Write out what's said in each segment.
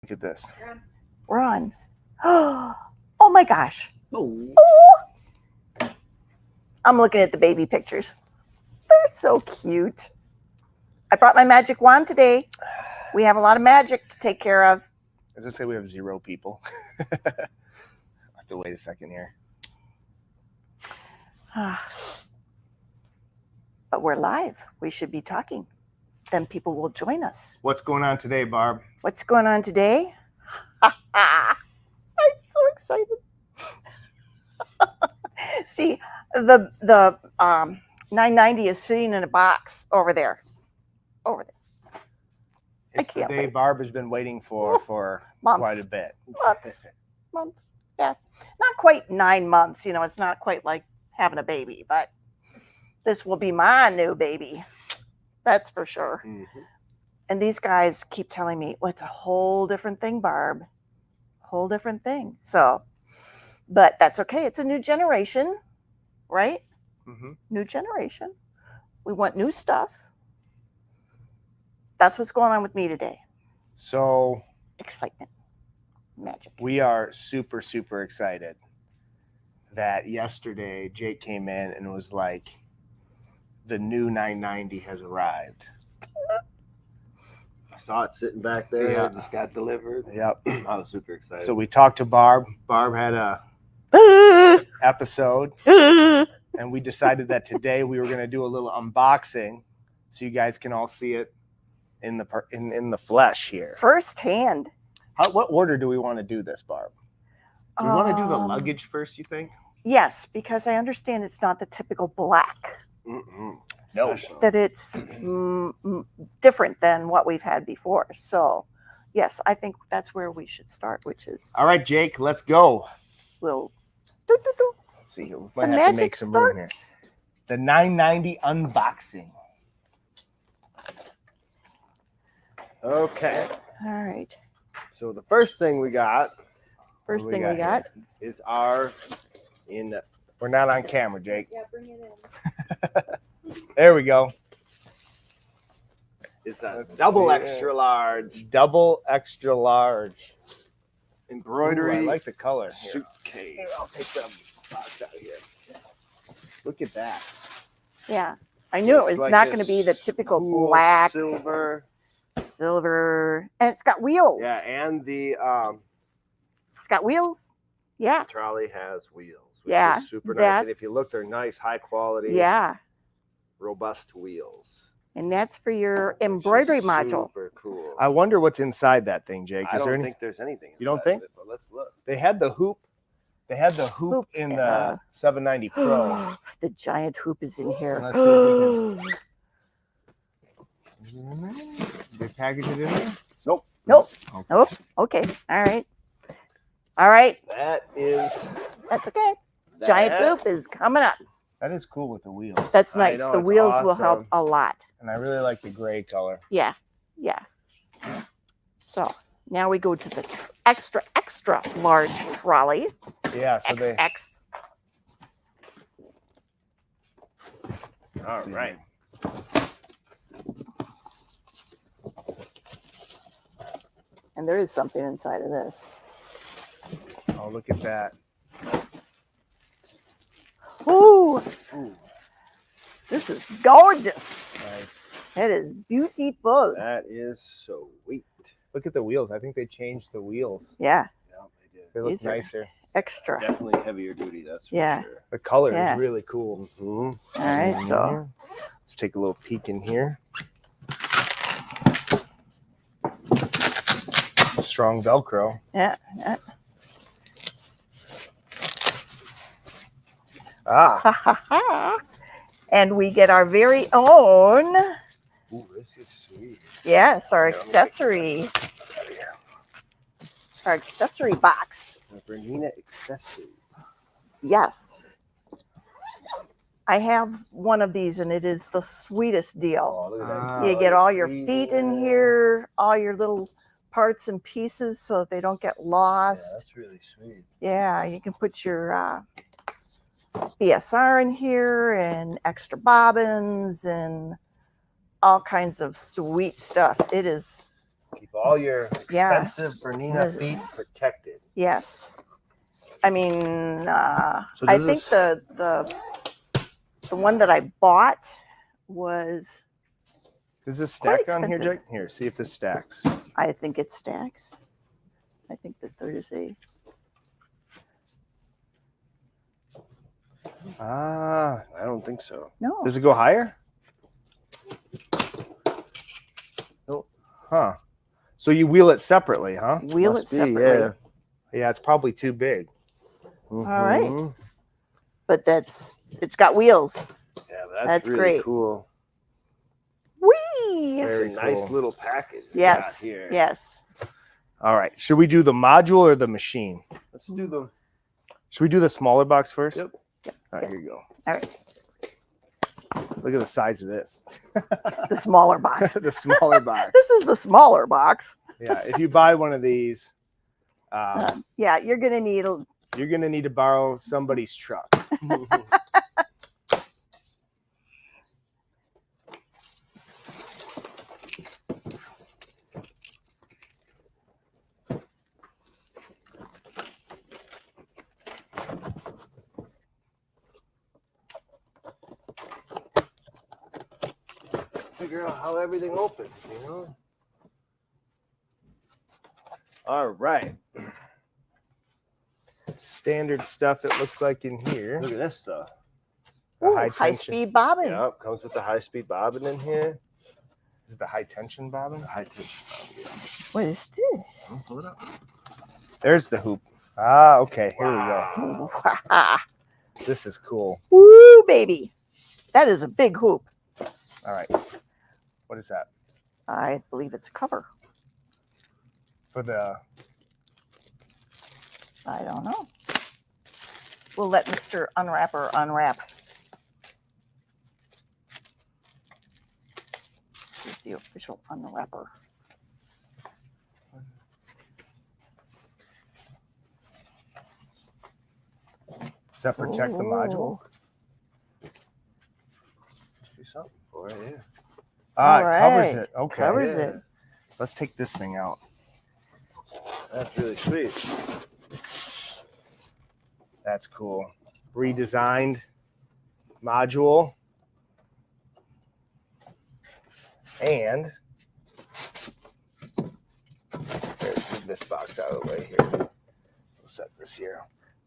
Look at this. Run. Oh my gosh. Oh. Oh. I'm looking at the baby pictures. They're so cute. I brought my magic wand today. We have a lot of magic to take care of. As I say, we have 0 people. I have to wait a second here. But we're live. We should be talking. Then people will join us. What's going on today, Barb? What's going on today? I'm so excited. See, the 990 is sitting in a box over there. Over there. It's the day Barb has been waiting for months. quite a bit. Months. Yeah. Not quite 9 months. You know, it's not quite like having a baby, but this will be my new baby. That's for sure. Mm-hmm. And these guys keep telling me, well, it's a whole different thing, Barb. Whole different thing. So, but that's okay. It's a new generation, right? Mm-hmm. New generation. We want new stuff. That's what's going on with me today. So, excitement. Magic. We are super, super excited that yesterday Jake came in and was like, the new 990 has arrived. I saw it sitting back there. Yeah. It just got delivered. Yep. I was super excited. So we talked to Barb. Barb had a episode, and we decided that today we were going to do a little unboxing, so you guys can all see it in the flesh here, firsthand. What order do we want to do this, Barb? Do we want to do the luggage first? You think? Yes, because I understand it's not the typical black. No, that it's different than what we've had before. So, yes, I think that's where we should start, which is... All right, Jake, let's go. We'll... Let's see here. We might have to make some room here. The 990 unboxing. Okay. All right. So the first thing we got... First thing we got is our... We're not on camera, Jake. Yeah, bring it in. There we go. It's a double extra large. Double extra large. Embroidery. Ooh, I like the color. Suitcase. Here, I'll take the box out of here. Look at that. Yeah. I knew it was like not going to be the typical black. Silver. And it's got wheels. Yeah, and the... it's got wheels. Yeah. The trolley has wheels. Which is super nice. And if you look, they're nice, high quality. Yeah. Robust wheels. And that's for your embroidery module. Super cool. I wonder what's inside that thing, Jake. I don't think there's anything inside. You don't think? Of it, but let's look. They had the hoop. They had the hoop in the 790 Pro. The giant hoop is in here. Let's see if we can... Did they package it in there? Nope. Nope. Okay. Nope. Okay. All right. All right. That's okay. Giant hoop is coming up. That is cool with the wheels. That's nice. The wheels will help a lot. And I really like the gray color. Yeah. Yeah. So now we go to the extra large trolley. Yeah. So XX. All right. And there is something inside of this. Oh, look at that. Ooh. This is gorgeous. Nice. It is beautiful. That is sweet. Look at the wheels. I think they changed the wheels. Yeah. Yeah, they did. They look nicer. Extra. Definitely heavier duty, that's for sure. The color is really cool. Mm-hmm. All right, so let's take a little peek in here. Strong Velcro. Yeah. And we get our very own. Ooh, this is sweet. Yes, our accessory. Our accessory box. Bernina Accessory. Yes. I have one of these, and it is the sweetest deal. Oh, look at that. You get all your feet in here, all your little parts and pieces so that they don't get lost. Yeah, that's really sweet. Yeah, you can put your BSR in here and extra bobbins and all kinds of sweet stuff. It is Keep all your expensive Bernina feet protected. Yes. I mean, So I think the one that I bought was. Does this stack on here, Jake? Here, see if this stacks. I think it stacks. I think that there is a. I don't think so. No. Does it go higher? No. Huh. So you wheel it separately, huh? Wheel it separately. Yeah, it's probably too big. All right. But it's got wheels. Yeah, that's really great. Cool. Whee! Very It's a nice little package. Yes. Here. Yes. All right. Should we do the module or the machine? Let's do them. Should we do the smaller box first? Yep. All right, here you go. All right. Look at the size of this. The smaller box. The smaller box. This is the smaller box. Yeah. If you buy one of these, yeah, you're gonna need to borrow somebody's truck. Figure out how everything opens, you know? All right. Standard stuff it looks like in here. Look at this stuff. high speed bobbin. Yep, comes with the high speed bobbin in here. This is the high tension bobbin. High tension bobbin. Yeah. What is this? Pull it up. There's the hoop. Okay. Here we go. This is cool. Woo, baby. That is a big hoop. All right. What is that? I believe it's a cover. For the. I don't know. We'll let Mr. Unwrapper unwrap. He's the official unwrapper. Does that protect the module? Do something for it, yeah. It covers it. Okay. Covers it. Let's take this thing out. That's really sweet. That's cool. Redesigned module. And let's move this box out of the way here. We'll set this here.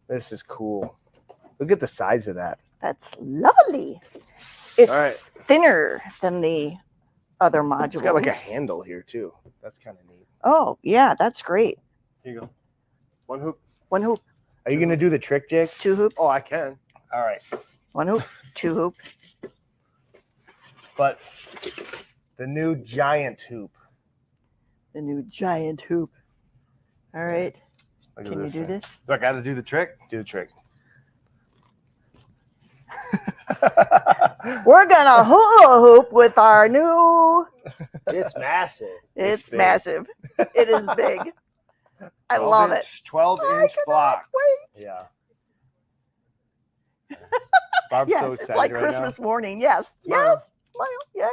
This is cool. Look at the size of that. That's lovely. It's thinner than the other modules. It's got like a handle here too. That's kind of neat. Oh, yeah, that's great. Here you go. One hoop. One hoop. Are you going to do the trick, Jake? 2 hoops. Oh, I can. All right. 1 hoop, 2 hoop. But the new giant hoop. The new giant hoop. All right. Can you do this? Do I got to do the trick? Do the trick. We're gonna hula hoop with our new. It's massive. It's massive. It is big. I love it. 12-inch block. Wait. Yeah. Barb's Yes, so it's excited like right Christmas morning. Yes. Smile. Yes. Smile.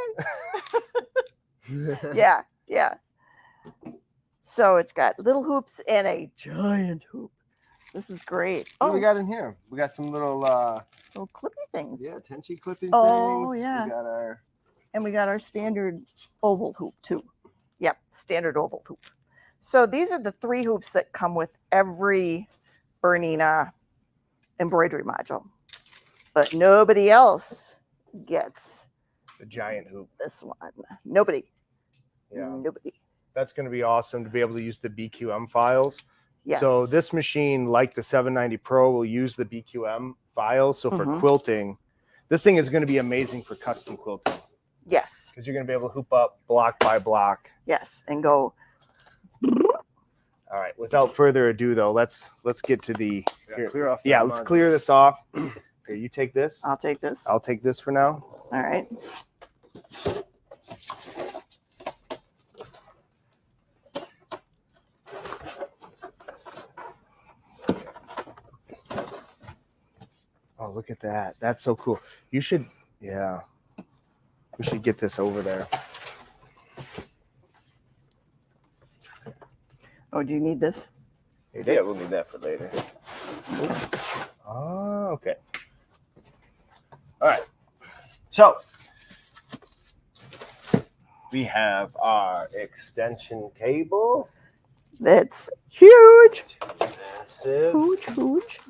Yay. Yeah. Yeah. So it's got little hoops and a giant hoop. This is great. What do we got in here? We got some little little clippy things. yeah, tension clipping Oh, things. yeah. We got our And we got our standard oval hoop too. Yep, standard oval hoop. So these are the 3 hoops that come with every Bernina embroidery module. But nobody else gets the giant hoop. this one. Nobody. Yeah. Nobody. That's going to be awesome to be able to use the BQM files. Yes. So this machine, like the 790 Pro, will use the BQM files. So for quilting, this thing is going to be amazing for custom quilting. Yes. Because you're going to be able to hoop up block by block. Yes. And go. All right. Without further ado, though, let's get to the. Here. clear off. Yeah, let's clear this off. Here, you take this. I'll take this. I'll take this for now. All right. Oh, look at that. That's so cool. You should, yeah. We should get this over there. Oh, do you need this? Yeah, we'll need that for later. Oh, okay. All right. So we have our extension cable. That's huge. Massive. Huge.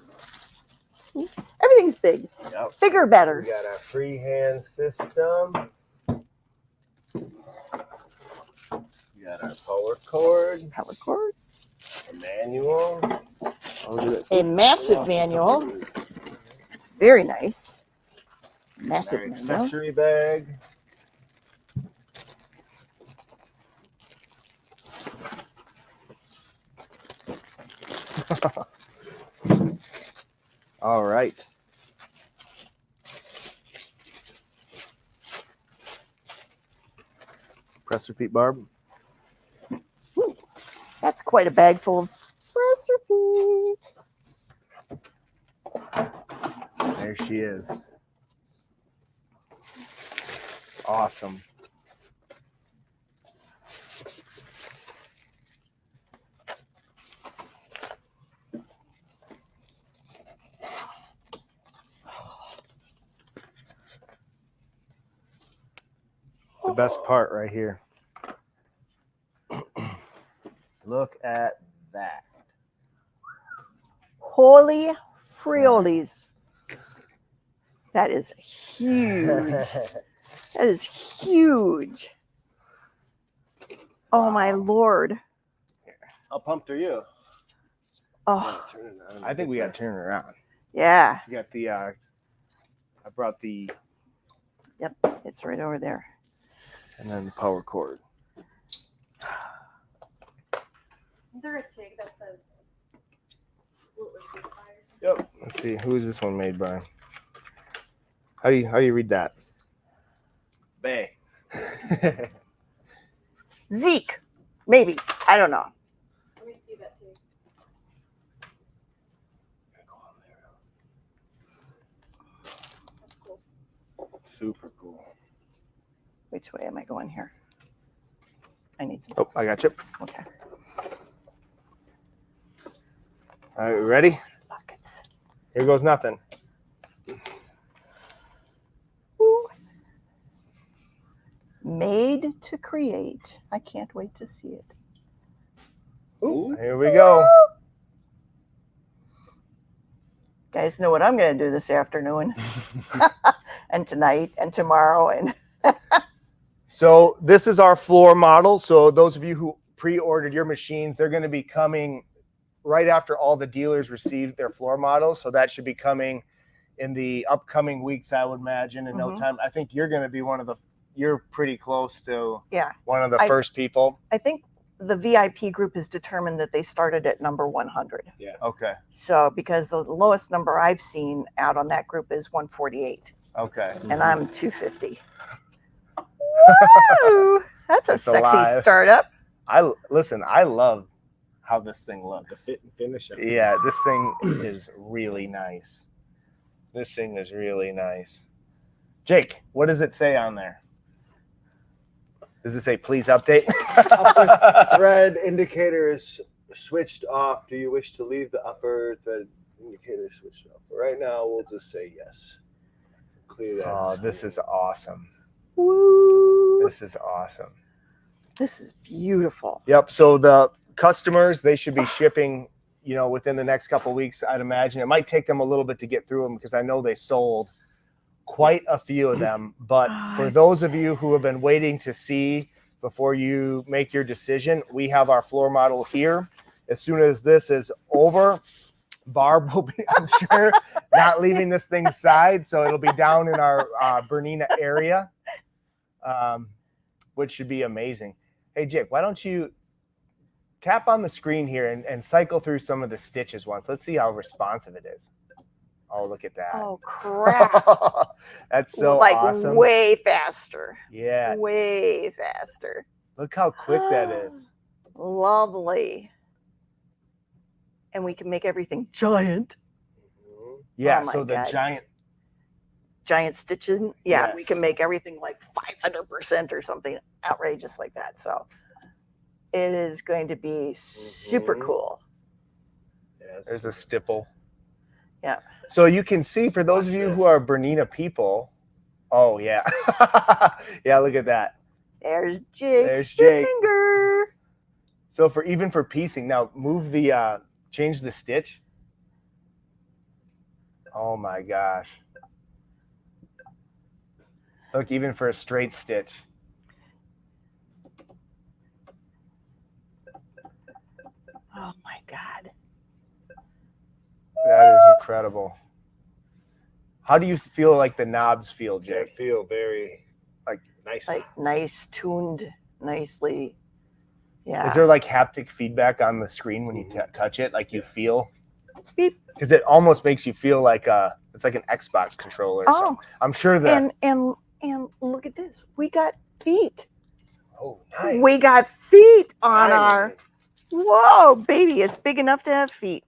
Everything's big. Yep. Bigger, better. We got our freehand system. We got our power cord. Power cord. A manual. A massive manual. Very nice. Massive Our manual. accessory bag. All right. Press repeat, Barb. Ooh, that's quite a bag full of press repeat. There she is. Awesome. The best part right here. Look at that. Holy frioles. That is huge. That is huge. Oh, my Lord. How pumped are you? Oh, I think we got to turn it around. yeah. You got the, I brought the, Yep, it's right over there. and then the power cord. Isn't there a TIG that says gluten free fires? Yep. Let's see. Who is this one made by? How do you read that? Bay. Zeke, maybe. I don't know. Let me see that TIG. That's cool. Super cool. Which way am I going here? I need some. Oh, I got you. Okay. All right, ready? Buckets. Here goes nothing. Ooh. Made to create. I can't wait to see it. Ooh, here we go. Guys know what I'm going to do this afternoon and tonight and tomorrow. And So this is our floor model. So those of you who pre-ordered your machines, they're going to be coming right after all the dealers received their floor models. So that should be coming in the upcoming weeks, I would imagine, in no time. I think you're going to be you're pretty close to one of the first people. I think the VIP group has determined that they started at number 100. Yeah. Okay. So because the lowest number I've seen out on that group is 148. Okay. And I'm 250. Woo! That's a It's sexy alive. startup. I love how this thing looks. The fit and finish. Yeah, this thing is really nice. This thing is really nice. Jake, what does it say on there? Does it say please update? Upper thread indicator is switched off. Do you wish to leave the upper thread indicator switched off? But right now, we'll just say yes. Clear that. Oh, this is awesome. Woo! This is awesome. This is beautiful. Yep. So the customers, they should be shipping, within the next couple of weeks, I'd imagine. It might take them a little bit to get through them because I know they sold quite a few of them. But for those of you who have been waiting to see before you make your decision, we have our floor model here. As soon as this is over, Barb will be, I'm sure, not leaving this thing aside. So it'll be down in our Bernina area, which should be amazing. Hey, Jake, why don't you tap on the screen here and cycle through some of the stitches once. Let's see how responsive it is. Oh, look at that. Oh, crap. That's so like awesome. Way faster. Yeah. Way faster. Look how quick that is. Lovely. And we can make everything giant. Yeah, Oh my so the God. Giant stitching. Yeah, we Yes. can make everything like 500% or something outrageous like that. So it is going to be super cool. Yeah, There's a stipple. Yeah. So you can see, for those of you who are Bernina people, oh yeah. Yeah, look at that. There's Jake's There's Jake. finger. So even for piecing, now move the, change the stitch. Oh my gosh. Look, even for a straight stitch. Oh my God. That is incredible. How do you feel like the knobs feel, I Jake? feel very Like nice. Like nice, tuned, nicely. Yeah. Is there like haptic feedback on the screen when you touch it? Like you feel? Beep. Because it almost makes you feel like it's like an Xbox controller or something. I'm sure that. And look at this. We got feet. Oh, nice. We got feet on Finally. our. Whoa, baby! It's big enough to have feet,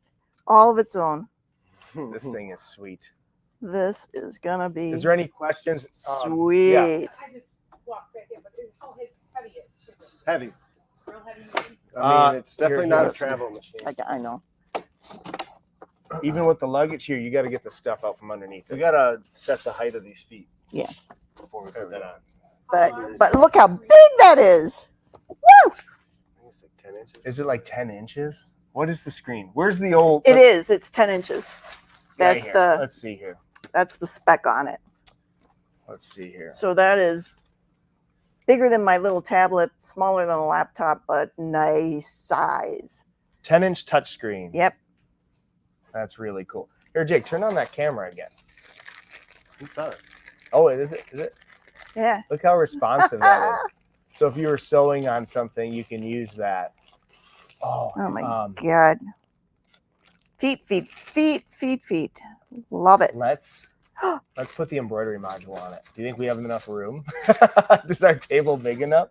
all of its own. This thing is sweet. This is gonna be Is there any questions? sweet. Yeah. I just walked back in, but how heavy it is. Heavy. It's real heavy. I mean, it's definitely here, not a let's- travel machine. I know. Even with the luggage here, you got to get the stuff out from underneath We it. gotta set the height of these feet. Yeah. Before we put that on. But look how big that is. Woo! I think it's like 10 inches. Is it like 10 inches? What is the screen? Where's the old? It is. It's 10 inches. Right That's here. Let's see here. that's the spec on it. Let's see here. So that is bigger than my little tablet, smaller than a laptop, but nice size. 10-inch touchscreen. Yep. That's really cool. Here, Jake, turn on that camera again. It's on. Oh, is it? Is it? Yeah. Look how responsive that is. So if you were sewing on something, you can use that. Oh, Oh my God. Feet. Love it. let's put the embroidery module on it. Do you think we have enough room? Is our table big enough?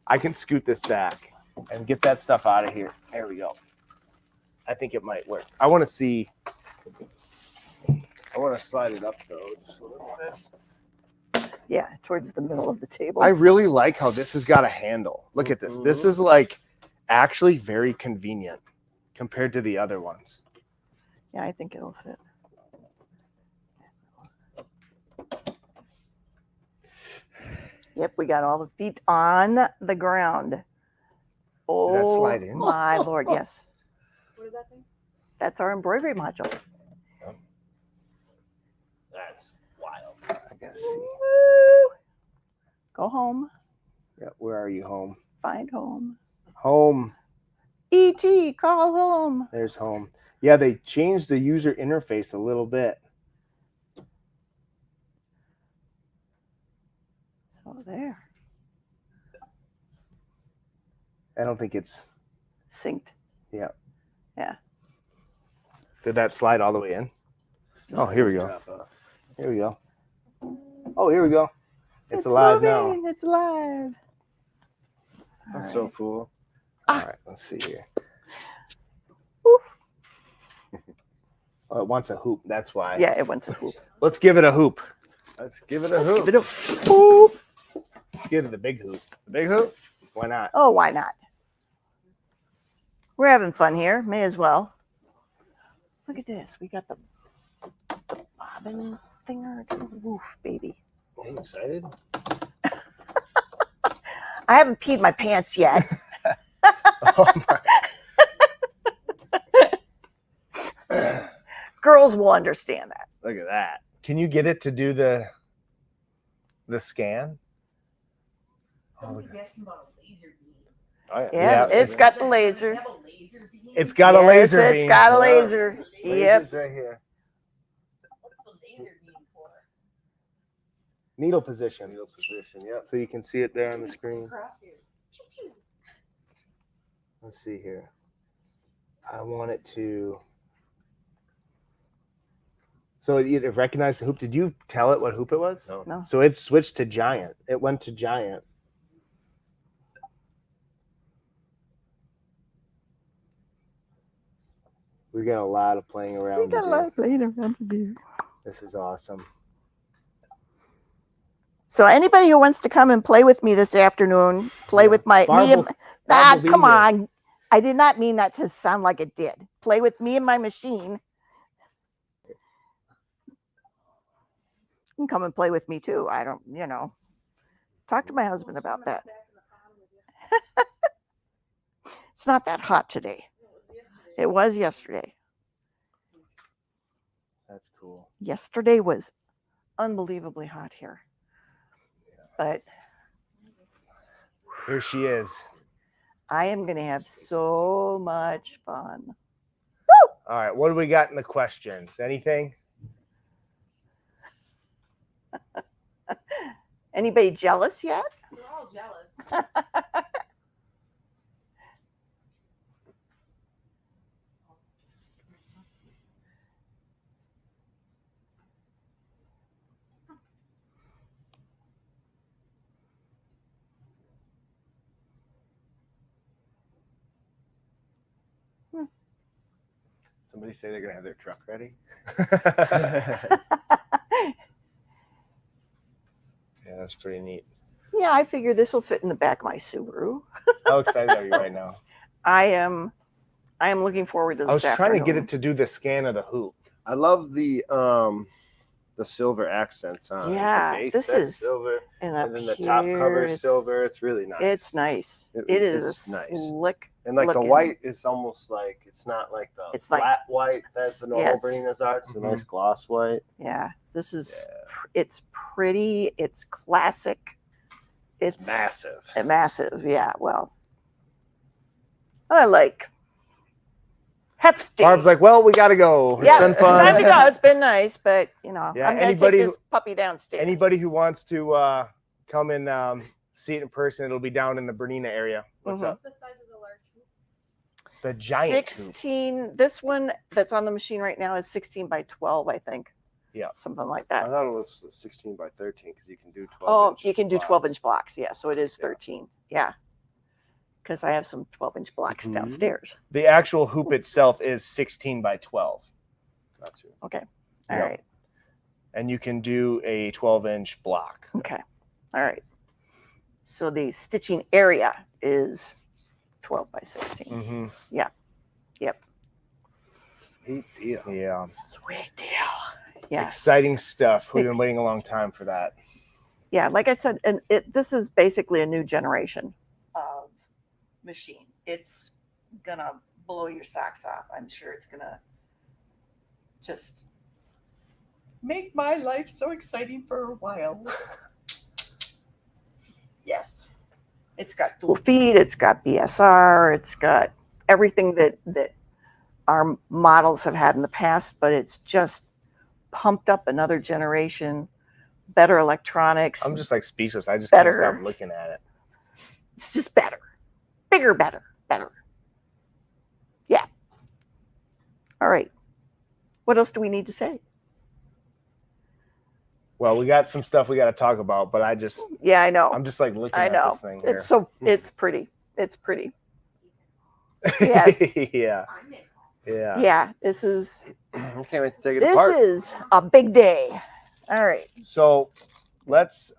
I can scoot this back and get that stuff out of here. There we go. I think it might work. I want to see. I want to slide it up though, just a little bit. Yeah, towards the middle of the table. I really like how this has got a handle. Look at this. This is like actually very convenient compared to the other ones. Yeah, I think it'll fit. Yep, we got all the feet on the ground. Oh, that slide in? my Lord, yes. What is that thing? That's our embroidery module. That's wild. I gotta see. Woo! Go home. Yeah, where are you? Home. Find home. Home. E.T., call home. There's home. Yeah, they changed the user interface a little bit. So there. I don't think it's. Synced. Yeah. Yeah. Did that slide all the way in? Oh, here we go. Drop off. Here we go. Oh, here we go. It's alive now. moving. It's alive. That's All so right. cool. Ah. All right, let's see here. Woo. Oh, it wants a hoop. That's why. Yeah, it wants a hoop. Let's give it a hoop. Let's give it a hoop. Give it a hoop. Let's give it the big hoop. The big hoop? Why not? Oh, why not? We're having fun here. May as well. Look at this. We got the bobbin thinger. Woof, baby. Are you excited? I haven't peed my pants yet. Oh my. Girls will understand that. Look at that. Can you get it to do the scan? Somebody's asking about a laser beam. Oh, yeah. Yeah, it's got the laser. Have a laser beam? It's got a Yes, laser It's beam. got a Yeah. laser. Yep. Laser's right here. What's the laser beam for? Needle position. Needle position. Yep. So you can see it there on the It's screen. crosshairs. Pew, pew. Let's see here. I want it to. So it recognized the hoop. Did you tell it what hoop it was? No. No. So it switched to giant. It went to giant. We got a lot of playing around. We got to a do. lot playing around to do. This is awesome. So anybody who wants to come and play with me this afternoon, play Yeah. with me Barb and will- Ah, believe come it. on. I did not mean that to sound like it did. Play with me and my machine. You can come and play with me too. I don't, talk to my husband about that. It's not that hot today. It was yesterday. That's cool. Yesterday was unbelievably hot here. But Here she is. I am going to have so much fun. All right, what do we got in the questions? Anything? Anybody jealous yet? We're all jealous. Somebody say they're gonna have their truck ready. Yeah, that's pretty neat. Yeah, I figure this will fit in the back of my Subaru. How excited are you right now? I am looking forward to this I was trying to get afternoon. it to do the scan of the hoop. I love the silver accents on it. Yeah, The base, this that's is- silver, And, and then the top cover is silver. It's really nice. It's nice. It is It's nice. slick. And like looking. the white is almost like it's not like the It's like- flat white that the normal Yes. Bernina's are. It's a Mhm. nice gloss white. Yeah, this is. It's pretty. It's classic. It's massive. Massive. Yeah. Well, I like. Hefty. Barb's like, well, we gotta go. It's yeah, been it's time to fun. go. It's been nice, but Yeah, I'm gonna anybody take who- this puppy downstairs. Anybody who wants to come and see it in person, it'll be down in the Bernina area. What's Mhm. up? What's the size of the large hoop? The giant hoop. 16. This one that's on the machine right now is 16 by 12, I think. Yeah. Something like I that. thought it was 16 by 13 because you can do 12. Oh, you can do 12-inch blocks. Yeah, so it is 13. Yeah. Because I have some 12-inch blocks Mhm. downstairs. The actual hoop itself is 16 by 12. Gotcha. Okay. Yeah. All right. And you can do a 12-inch block. Okay. All right. So the stitching area is 12 by 16. Mm-hmm. Sweet deal. Yeah. Sweet deal. Yes. Exciting stuff. We've been waiting a long time for that. Yeah, like I said, and this is basically a new generation of machine. It's gonna blow your socks off. I'm sure it's gonna just make my life so exciting for a while. Yes. It's got dual feed, it's got BSR, it's got everything that our models have had in the past, but it's just pumped up another generation, better electronics. I'm just like speechless. I just Better. can't stop looking at it. It's just better, bigger, better. Yeah. All right. What else do we need to say? Well, we got some stuff we got to talk about, but Yeah, I know. I'm just like looking I at know. this thing here. It's pretty. It's pretty. Yes. Yeah. I'm in. Yeah. Yeah. This is I can't wait to take it apart. this is a big day. All right. So let's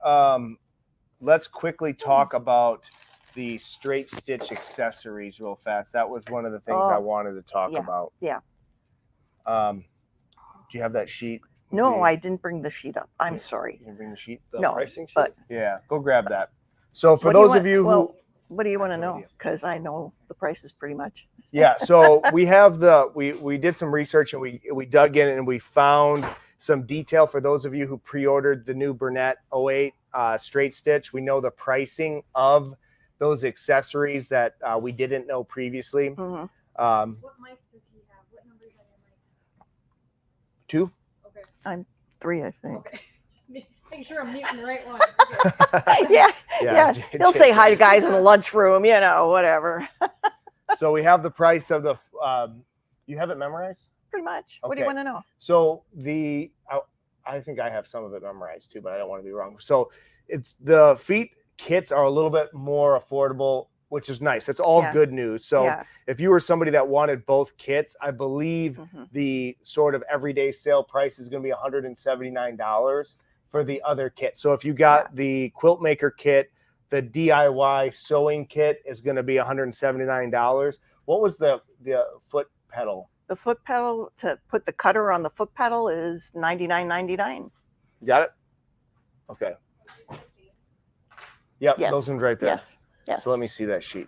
quickly talk about the straight stitch accessories real fast. That was one of the things I Oh, wanted to talk yeah, about. yeah. Do you have that sheet? No, The- I didn't bring the sheet up. I'm sorry. You can bring the sheet. The no, pricing sheet? but Yeah, go grab that. So for What do you those of want- you who, well, what do you want to No know? idea. Because I know the prices pretty much. yeah, so we have we did some research and we dug in and we found some detail for those of you who pre-ordered the new Bernette 08 straight stitch. We know the pricing of those accessories that we didn't know previously. Mhm. What mic does he have? What number is on your mic? 2. Okay. 3, I think. Okay. Just making sure I'm muting the right one. Okay. Yeah. He'll say hi to guys in the lunchroom, whatever. So we have the price of the. You have it memorized? Pretty much. What do you Okay. want to know? So I think I have some of it memorized too, but I don't want to be wrong. So it's the feet kits are a little bit more affordable, which is nice. That's all Yeah. good news. So Yeah. if you were somebody that wanted both kits, I believe Mhm. the sort of everyday sale price is going to be $179 for the other kit. So if you got the quilt maker kit, The DIY sewing kit is going to be $179. What was the foot pedal? The foot pedal, to put the cutter on the foot pedal, is $99.99. You got it? Okay. Yep, Yes. those ones right there. Yes. Yes. So let me see that sheet.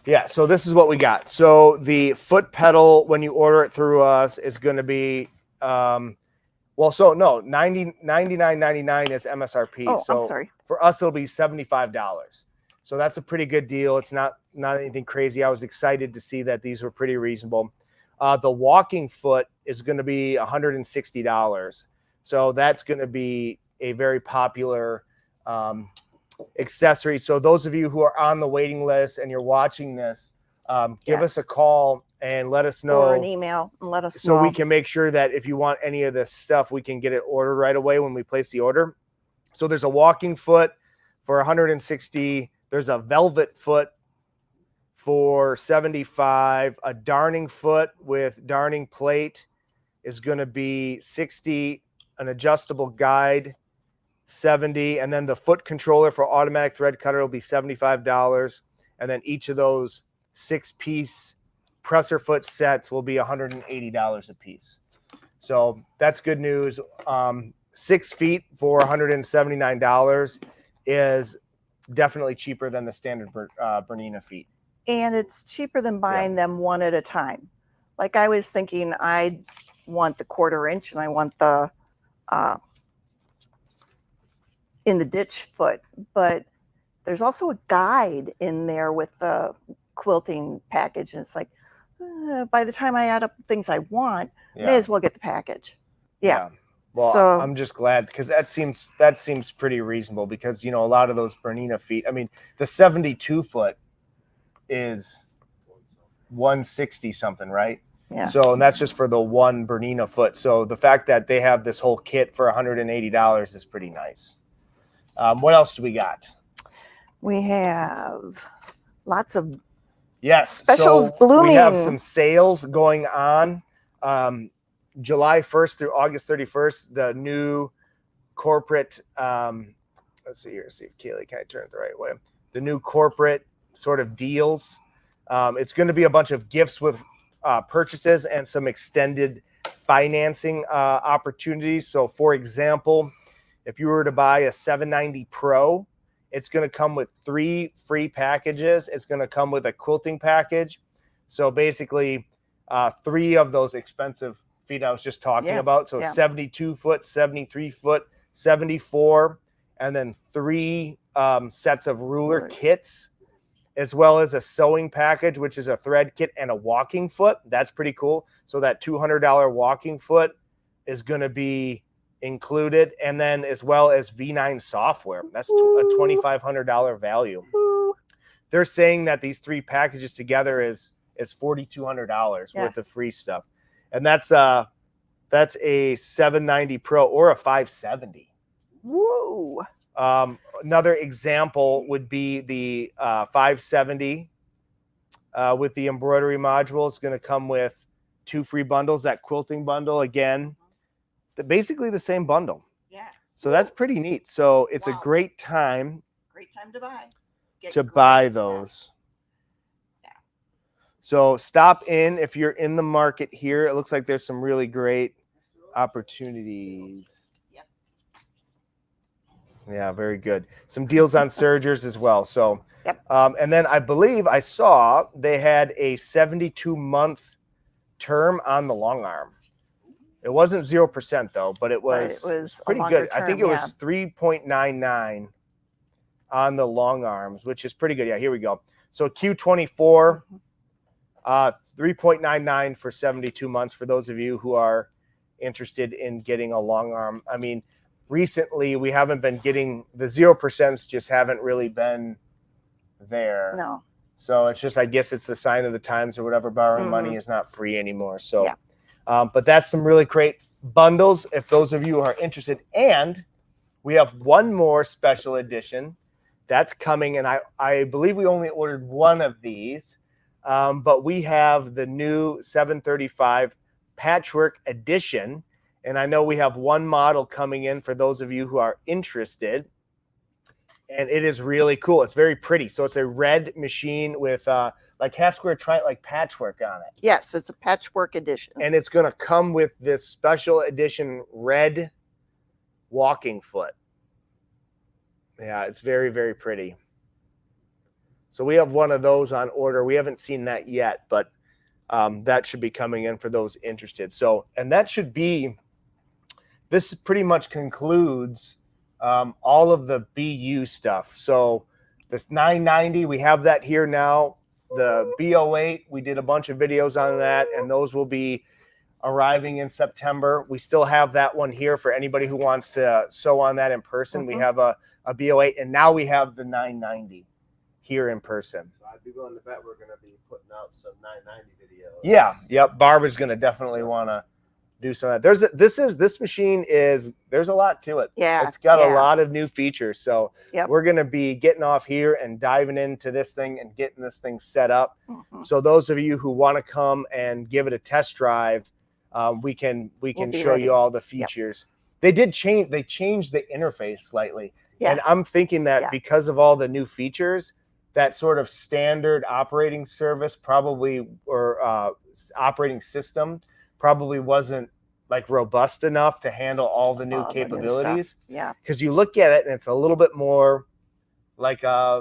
Yeah, so this is what we got. So the foot pedal, when you order it through us, is going to be, $99.99 is MSRP. Oh, so I'm sorry. for us, it'll be $75. So that's a pretty good deal. It's not anything crazy. I was excited to see that these were pretty reasonable. The walking foot is going to be $160. So that's going to be a very popular accessory. So those of you who are on the waiting list and you're watching this, give us a call and let us know. Or an email and let us know. So we can make sure that if you want any of this stuff, we can get it ordered right away when we place the order. So there's a walking foot for $160. There's a velvet foot for $75. A darning foot with darning plate is going to be $60. An adjustable guide, $70. And then the foot controller for automatic thread cutter will be $75. And then each of those 6-piece presser foot sets will be $180 a piece. So that's good news. 6 feet for $179 is definitely cheaper than the standard Bernina feet. And it's cheaper than buying them one at a time. Like I was thinking, I want the 1/4 inch and I want the in the ditch foot, but there's also a guide in there with the quilting package, and it's like, by the time I add up the things I want, may as well get the package. Yeah. Well, so I'm just glad, because that seems pretty reasonable, because, a lot of those Bernina feet, I mean, the 72 foot is 160 something, right? Yeah. So, and that's just for the one Bernina foot. So the fact that they have this whole kit for $180 is pretty nice. What else do we got? We have lots of specials blooming. We have some sales going on. July 1st through August 31st, the new corporate, let's see here, see if Kaylee, can I turn it the right way? The new corporate sort of deals. It's going to be a bunch of gifts with purchases and some extended financing opportunities. So for example, if you were to buy a 790 Pro, it's going to come with 3 free packages. It's going to come with a quilting package. So basically 3 of those expensive feet I was just talking about. So 72 foot, 73 foot, 74, and then 3 sets of ruler kits, as well as a sewing package, which is a thread kit and a walking foot. That's pretty cool. So that $200 walking foot is going to be included, and then as well as V9 software. That's a $2,500 value. They're saying that these 3 packages together is $4,200 worth of free stuff. And that's a 790 Pro or a 570. Woo! Another example would be the 570 with the embroidery module. It's going to come with 2 free bundles. That quilting bundle, again, basically the same bundle. Yeah. So that's pretty neat. So it's a great time. Great time to buy. Buy those. Yeah. So stop in if you're in the market here. It looks like there's some really great opportunities. Yep. Yeah, very good. Some deals on sergers as well. So, and then I believe I saw they had a 72-month term on the long arm. It wasn't 0% though, but it was pretty good. I think it was 3.99 on the long arms, which is pretty good. Yeah, here we go. So Q24, 3.99 for 72 months for those of you who are interested in getting a long arm. I mean, recently we haven't been getting the 0%, just haven't really been there. No. So it's just, I guess it's the sign of the times or whatever. Borrowing money is not free anymore. So, but that's some really great bundles if those of you are interested. And we have one more special edition that's coming, and I believe we only ordered one of these, but we have the new 735 Patchwork Edition, And I know we have one model coming in for those of you who are interested. And it is really cool. It's very pretty. So it's a red machine with like half square like patchwork on it. Yes, it's a patchwork edition. And it's going to come with this special edition red walking foot. Yeah, it's very, very pretty. So we have one of those on order. We haven't seen that yet, but that should be coming in for those interested. So, and that should be, this pretty much concludes all of the BU stuff. So this 990, we have that here now. The B08, we did a bunch of videos on that, and those will be arriving in September. We still have that one here for anybody who wants to sew on that in person. We have a B08, and now we have the 990 here in person. So I'd be willing to bet we're going to be putting out some 990 videos. Yeah, yep. Barbara's going to definitely want to do some of that. This machine is, there's a lot to it. Yeah. It's got a lot of new features. So Yep. we're going to be getting off here and diving into this thing and getting this thing set up. So those of you who want to come and give it a test drive, we can show ready. you all the features. They changed the interface slightly. Yeah. And I'm thinking that because of all the new features, that sort of standard operating service probably, or operating system probably wasn't like robust enough to handle all the new capabilities. Yeah. Because you look at it and it's a little bit more like I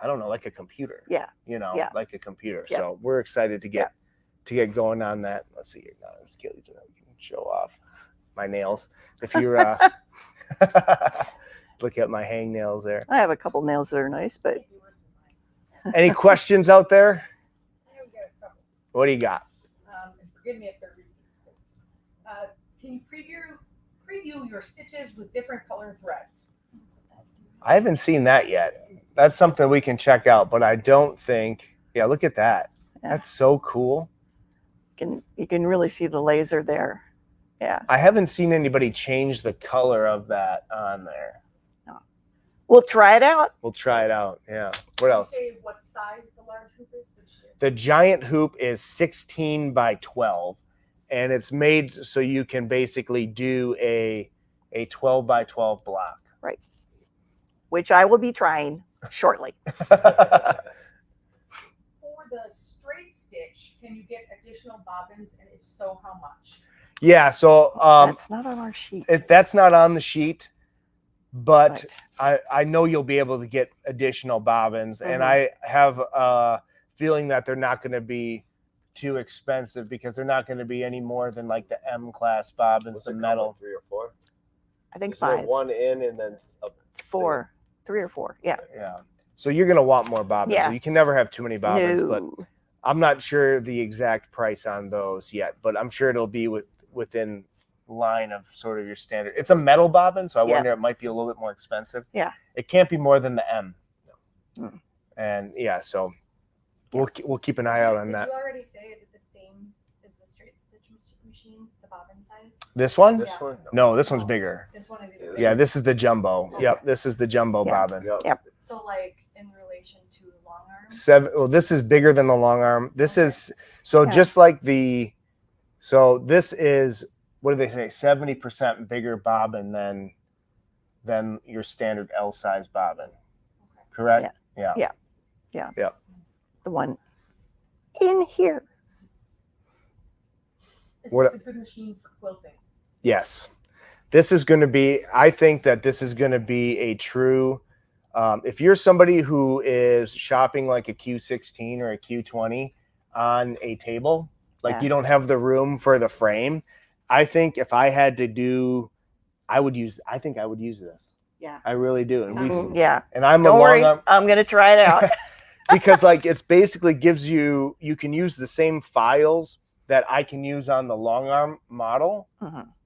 don't know, like a computer. Yeah. You know, Yeah. like a computer. Yeah. So we're excited to get going on that. Let's see here. Now, Kelly can show off my nails. If you're look at my hangnails there. I have a couple nails that are nice, but Any questions out there? What do you got? And forgive me if they're repeats. Can you preview your stitches with different colored threads? I haven't seen that yet. That's something we can check out, but I don't think. Yeah, look at that. Yeah. That's so cool. you can really see the laser there. Yeah. I haven't seen anybody change the color of that on there. No. We'll try it out. We'll try it out. Yeah. What else? Say what size the large hoop is. The giant hoop is 16 by 12, and it's made so you can basically do a 12 by 12 block. Right. Which I will be trying shortly. For the straight stitch, can you get additional bobbins, and if so, how much? Yeah, so That's not on our sheet. that's not on the sheet, but I know you'll be able to get additional bobbins, and I have a feeling that they're not going to be too expensive because they're not going to be any more than like the M class bobbins, What's the it metal. called, 3 or 4? I think Is there 5. one in and then a 4. 3 or 4. Yeah. Yeah. So you're going to want more bobbins. Yeah. You can never have too many bobbins, but No. I'm not sure the exact price on those yet, but I'm sure it'll be within line of sort of your standard. It's a metal bobbin, so I wonder it might be a little bit more expensive. Yeah. It can't be more than the M. Mm. And yeah, so we'll keep an eye out on that. Did you already say, is it the same as the straight stitch machine, the bobbin size? This one? This one? No, this one's bigger. This one is Yeah. even Yeah, bigger. this is the jumbo. Okay. Yep, this is the jumbo bobbin. Yep. So like in relation to long arm? Well, this is bigger than the long arm. This is so Yeah. just like this is, what do they say, 70% bigger bobbin than your standard L size bobbin. Correct? Yeah. The one in here. Is What- this a good machine for quilting? Yes. This is going to be, I think that this is going to be a true, if you're somebody who is shopping like a Q16 or a Q20 on a table, like you don't have the room for the frame, I think if I had to do, I think I would use this. Yeah. I really do. And Yeah. and I'm Don't a worry. long arm I'm going to try it out. because like it's basically gives you can use the same files that I can use on the long arm model,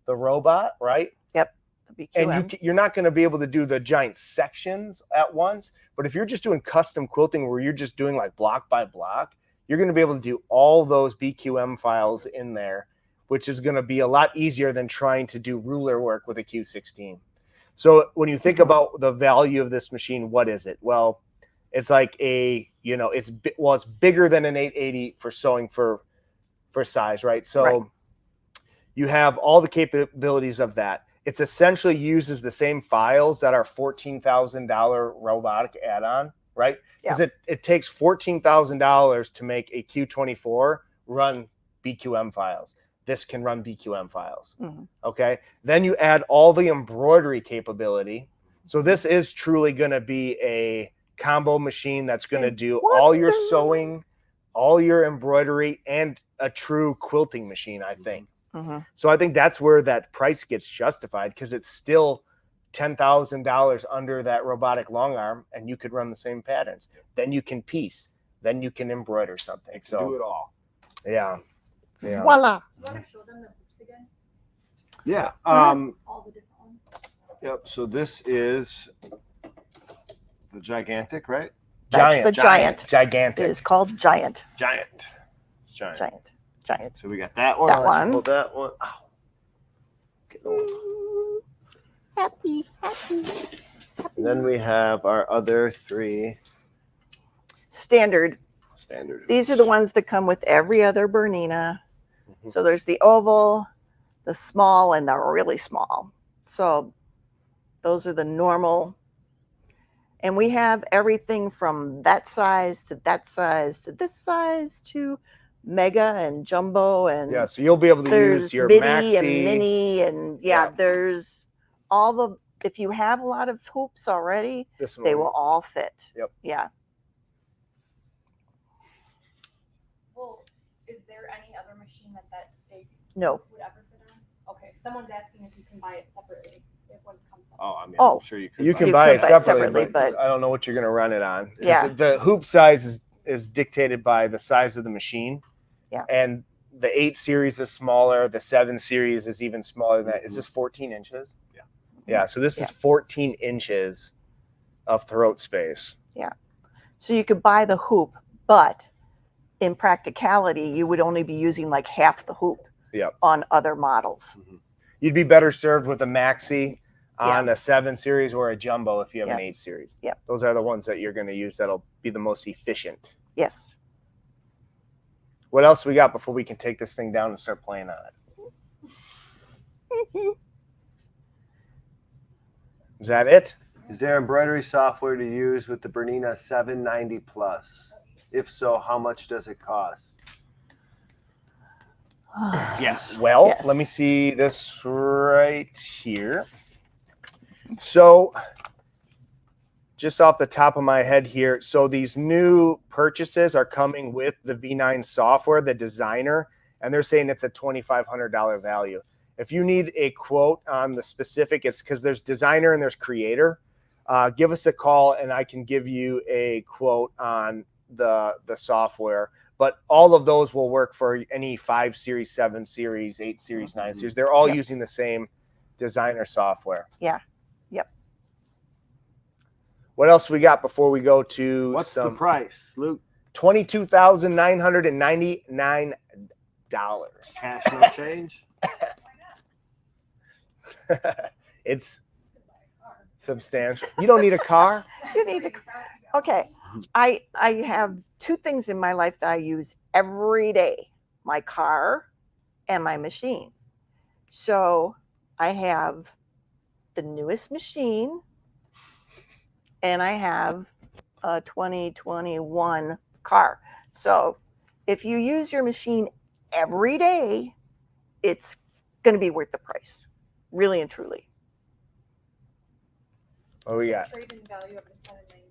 the robot, right? Yep. The BQM. And you're not going to be able to do the giant sections at once. But if you're just doing custom quilting where you're just doing like block by block, you're going to be able to do all those BQM files in there, which is going to be a lot easier than trying to do ruler work with a Q16. So when you think about the value of this machine, what is it? Well, it's like it's bigger than an 880 for sewing for size, right? So You have all the capabilities of that. It's essentially uses the same files that our $14,000 robotic add-on, right? Because it takes $14,000 to make a Q24 run BQM files. This can run BQM files. Okay. Then you add all the embroidery capability. So this is truly going to be a combo machine that's going to do all your sewing, all your embroidery, and a true quilting machine, I think. So I think that's where that price gets justified, because it's still $10,000 under that robotic long arm, and you could run the same patterns. Then you can piece. Then you can embroider something. So do it all. Yeah. Yeah. Voila. You want to show them the hoops again? Yeah. All the different ones. Yep. So this is the gigantic, right? That's the giant. Gigantic. It is called giant. Giant. It's giant. Giant. So we got that one. That Let's one. pull that one. Ow. Get over. Happy. And then we have our other three Standard. standard. These are the ones that come with every other Bernina. So there's the oval, the small, and the really small. So those are the normal. And we have everything from that size to that size to this size to mega and jumbo, and Yeah, so you'll be able to there's use your midi maxi. and mini, and there's all the, if you have a lot of hoops already, This one they will all fit. Yep. Yeah. Well, is there any other machine that they No. would ever fit on? Okay, someone's asking if you can buy it separately. If one comes up. Oh, I mean, Oh. I'm sure you could. You can You buy could it buy it separately, separately, but but- I don't know what you're going to run it on. 'Cause Yeah. The hoop size is dictated by the size of the machine. Yeah. And the 8 series is smaller. The 7 series is even smaller than that. Is this 14 inches? Yeah. Yeah. So this is 14 inches of throat space. So you could buy the hoop, but in practicality, you would only be using like half the hoop Yep. on other models. You'd be better served with a maxi on a 7 series or a jumbo if you have an Yeah. 8 series. Yeah. Those are the ones that you're going to use that'll be the most efficient. Yes. What else we got before we can take this thing down and start playing on it? Is that it? Is there embroidery software to use with the Bernina 790 Plus? If so, how much does it cost? Yes. Well, Yes. let me see this right here. So, just off the top of my head here, so these new purchases are coming with the V9 software, the designer, and they're saying it's a $2,500 value. If you need a quote on the specific, it's because there's designer and there's creator. Give us a call and I can give you a quote on the software. But all of those will work for any 5 series, 7 series, 8 series, 9 series. They're all using the same designer software. Yeah. Yep. What else we got before we go to What's the some price, Luke? $22,999? Cash, no change? It's substantial. You don't need a car? You need to. Okay. I have 2 things in my life that I use every day: my car and my machine. So I have the newest machine and I have a 2021 car. So if you use your machine every day, it's going to be worth the price, really and truly. What we got? Trade-in value of the 790.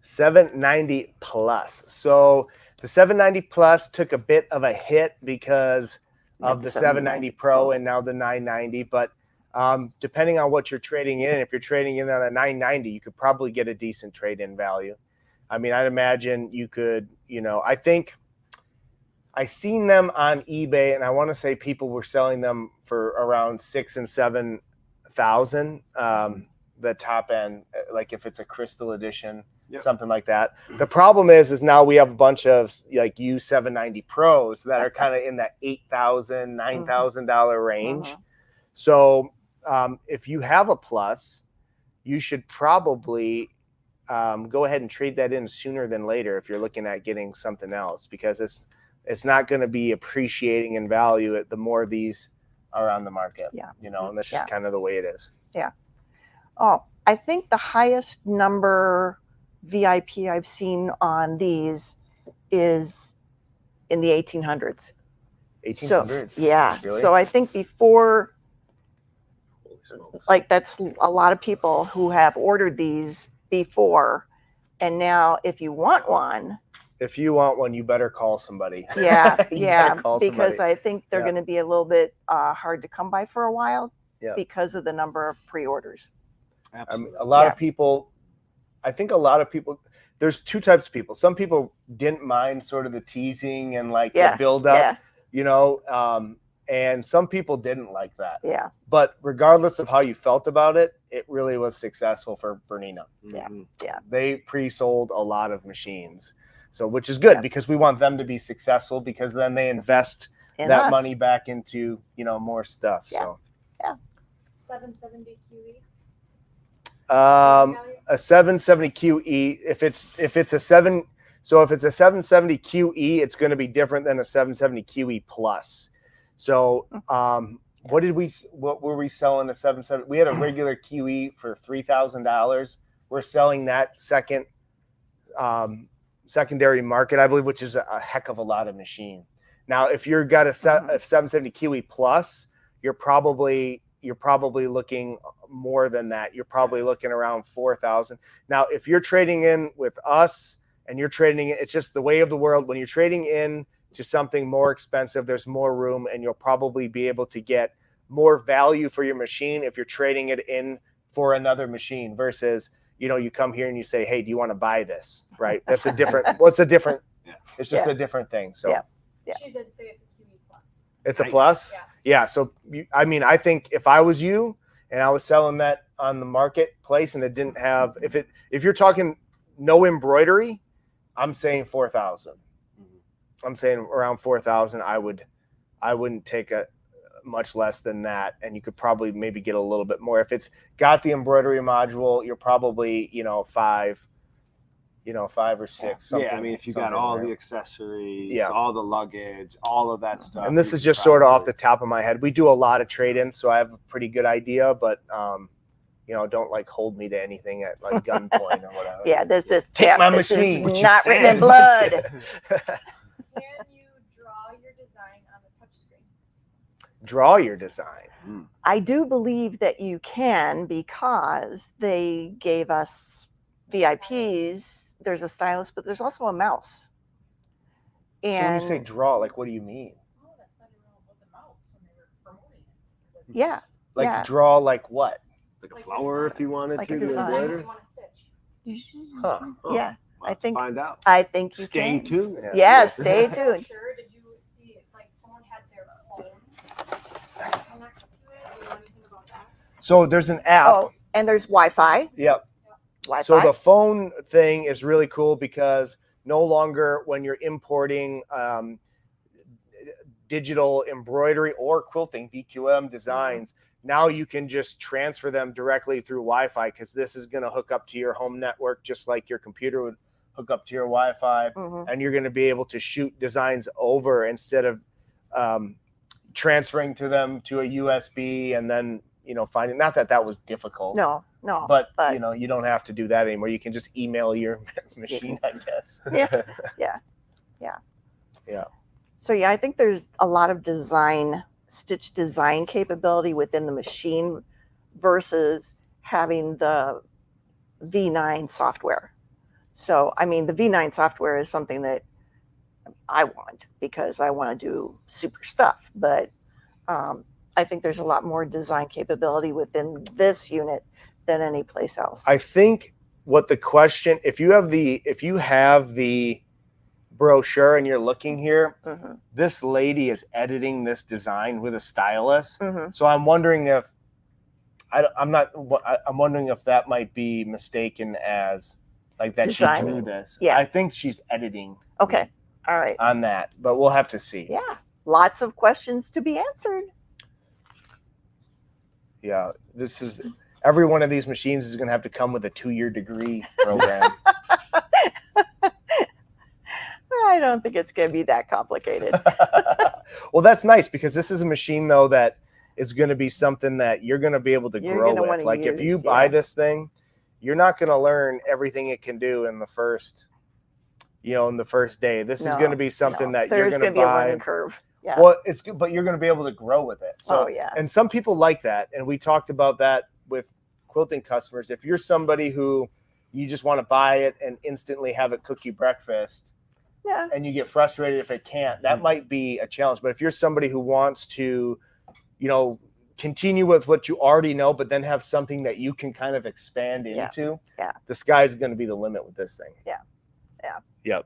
790 plus. So the 790 plus took a bit of a hit because of the 790 Pro and now the 990. But depending on what you're trading in, if you're trading in on a 990, you could probably get a decent trade-in value. I mean, I'd imagine you could, I think I seen them on eBay, and I want to say people were selling them for around 6,000 and 7,000. The top end, like if it's a crystal edition, something like that. The problem is now we have a bunch of like U790 Pros that are kind of in that $8,000, $9,000 range. So if you have a plus, you should probably go ahead and trade that in sooner than later if you're looking at getting something else, because it's it's not going to be appreciating in value the more these are on the market. Yeah. You know, and that's just Yeah. kind of the way it is. Oh, I think the highest number VIP I've seen on these is in the 1800s. 1800s. Yeah. Really? So I think before, Holy smokes. like, that's a lot of people who have ordered these before. And now if you want one, If you want one, you better call somebody. yeah, You yeah, better call because somebody. I think they're Yeah. going to be a little bit hard to come by for a while Yeah. because of the number of pre-orders. I mean, Absolutely. a lot Yeah. of people, I think a lot of people, there's two types of people. Some people didn't mind sort of the teasing and like Yeah, the build up, yeah, you know, and some people didn't like that. yeah, But regardless of how you felt about it, it really was successful for Bernina. yeah. Mhm. They pre-sold a lot of machines. So, which is good Yeah. because we want them to be successful because then they invest In that us. money back into, you know, more stuff. Yeah. So, 770 QE. a 770 QE, if it's a 770 QE, it's going to be different than a 770 QE plus. So, what were we selling a 770? We had a regular QE for $3,000. We're selling that secondary market, I believe, which is a heck of a lot of machine. Now, if you've got a 770 QE plus, you're probably looking more than that. You're probably looking around 4,000. Now, if you're trading in with us and you're trading in, it's just the way of the world. When you're trading in to something more expensive, there's more room, and you'll probably be able to get more value for your machine if you're trading it in for another machine versus, you know, you come here and you say, hey, do you want to buy this? Right? That's a different, it's a different, Yeah. it's just Yeah. a different thing. So Yeah. Yeah. She did say it's a QE plus. it's a Nice. plus. Yeah. Yeah. So I mean, I think if I was you and I was selling that on the marketplace and it didn't have, if you're talking no embroidery, I'm saying 4,000. I'm saying around 4,000. I wouldn't take a much less than that, and you could probably maybe get a little bit more. If it's got the embroidery module, you're probably, you know, 5 or 6. Something, Yeah, I mean, if you got something all there. the accessories, Yeah. all the luggage, all of that stuff. And this you is could just sort of off probably- the top of my head. We do a lot of trade-ins, so I have a pretty good idea, but you know, don't like hold me to anything at like gunpoint or whatever. Yeah, this is Take my this is machine. What you not written in said. blood. Can you draw your design on the touchscreen? Draw your design. I do believe that you can because they gave us VIPs. There's a stylus, but there's also a mouse. So when And you say draw, like what do you mean? Oh, that's not even about the mouse when they were promoting it. yeah, Like Yeah. draw like what? Like a Like a flower if you wanted Like a to do design. Design what embroider. you want to stitch. Huh. Oh, yeah, we'll I have to think- find out. I think you Stay can. tuned. Yeah. Yeah, stay I'm tuned. sure. Did you see it? Like someone had their phone connected to it. Do you know anything about that? So there's an app. Oh, and there's Wi-Fi. Yep. Wi-Fi. So the phone thing is really cool because no longer when you're importing digital embroidery or quilting BQM designs, now you can just transfer them directly through Wi-Fi because this is going to hook up to your home network just like your computer would hook up to your Wi-Fi, Mhm. and you're going to be able to shoot designs over instead of transferring to them to a USB and then, you know, finding, not that that was difficult. No, But, but you know, you don't have to do that anymore. You can just email your machine, I guess. so yeah, I think there's a lot of stitch design capability within the machine versus having the V9 software. So, I mean, the V9 software is something that I want because I want to do super stuff. But I think there's a lot more design capability within this unit than any place else. I think what the question, if you have the brochure and you're looking here, Mhm, this lady is editing this design with a stylus. mhm. So I'm wondering if I'm wondering if that might be mistaken as like that she Designing. drew this. Yeah. I think she's editing Okay. All right. on that, but we'll have to see. Yeah. Lots of questions to be answered. Yeah, this is every one of these machines is going to have to come with a 2-year degree program. I don't think it's going to be that complicated. Well, that's nice because this is a machine though that is going to be something that you're going to be able to You're grow gonna with. wanna Like if you use, buy yeah. this thing, you're not going to learn everything it can do in the first, in the first day. This is going to be something that you're There's going to be a buy. learning curve. Yeah. Well, it's good, but you're going to be able to grow with it. So, Oh, yeah. And some people like that, and we talked about that with quilting customers. If you're somebody who you just want to buy it and instantly have it cook you breakfast, Yeah. and you get frustrated if it can't, that might be a challenge. But if you're somebody who wants to, continue with what you already know, but then have something that you can kind of expand Yeah. into, Yeah. the sky's going to be the limit with this thing. Yeah. Yeah. Yep.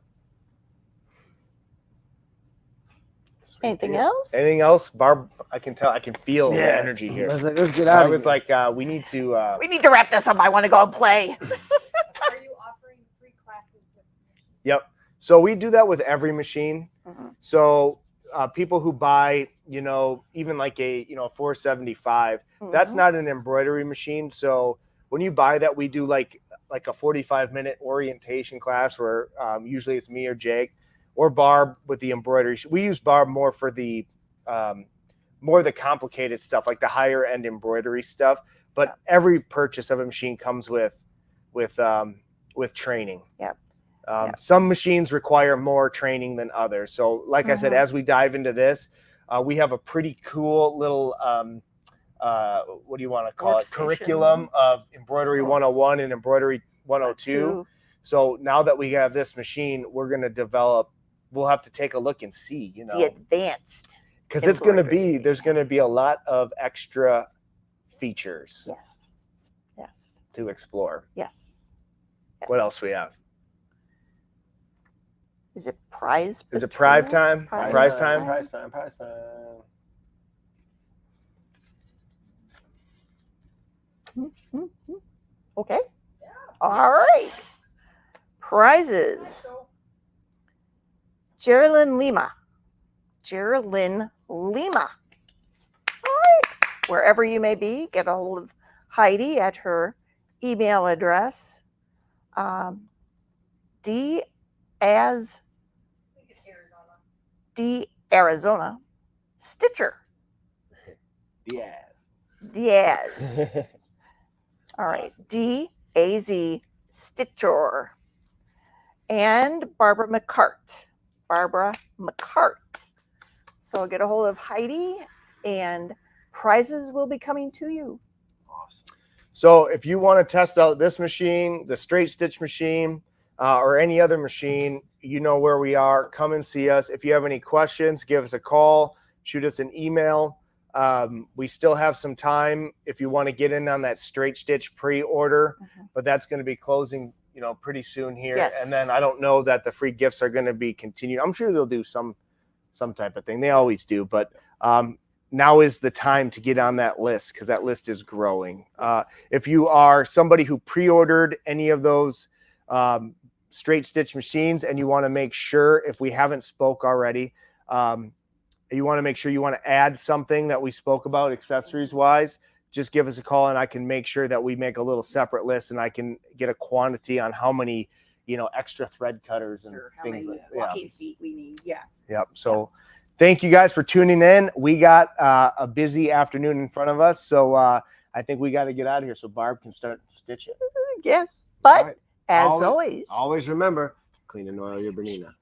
Anything else? Anything else, Barb? I can feel the Yeah. energy here. I was like, let's get out I of was here. like, we need to. We need to wrap this up. I want to go and play. Are you offering free classes with Yep. So we do that with every machine. Mhm. So people who buy, even like a 475, that's Mhm. not an embroidery machine. So when you buy that, we do like a 45-minute orientation class where usually it's me or Jake or Barb with the embroidery. We use Barb more for the more the complicated stuff, like the higher end embroidery stuff. But every purchase of a machine comes with training. Yep. Some machines require more training than others. So like I said, as we dive into this, we have a pretty cool little, what do you want to call it? Workstation. Curriculum of Embroidery 101 and Embroidery 102. So now that we have this machine, we're going to develop, we'll have to take a look and see, The advanced. because it's going to be, embroidery. there's going to be a lot of extra features Yes. Yes. to explore. Yes. What else we have? Is it prize? Is it prize time? Prize Prize time. time? Prize time. Prize time. Mhm. Okay. All right. Prizes. So, Geraldine Lima. Geraldine Lima. All right. Wherever you may be, get a hold of Heidi at her email address. D as I think it's Arizona. D Arizona Stitcher. Diaz. All right. D-A-Z Stitcher. And Barbara McCart. Barbara McCart. So get a hold of Heidi and prizes will be coming to you. Awesome. So if you want to test out this machine, the straight stitch machine, or any other machine, you know where we are. Come and see us. If you have any questions, give us a call, shoot us an email. We still have some time if you want to get in on that straight stitch pre-order, but that's going to be closing, pretty soon here. Yes. And then I don't know that the free gifts are going to be continued. I'm sure they'll do some type of thing. They always do, but now is the time to get on that list because that list is growing. If you are somebody who pre-ordered any of those straight stitch machines and you want to make sure, if we haven't spoke already, you want to make sure you want to add something that we spoke about accessories wise, just give us a call and I can make sure that we make a little separate list and I can get a quantity on how many, extra thread cutters and Sure, how things many like walking feet we need. Yeah. Yep. So thank you guys for tuning in. We got a busy afternoon in front of us. So I think we got to get out of here so Barb can start stitching. Yes. But All right. as Always- always, Always remember, clean and oil your Bernina.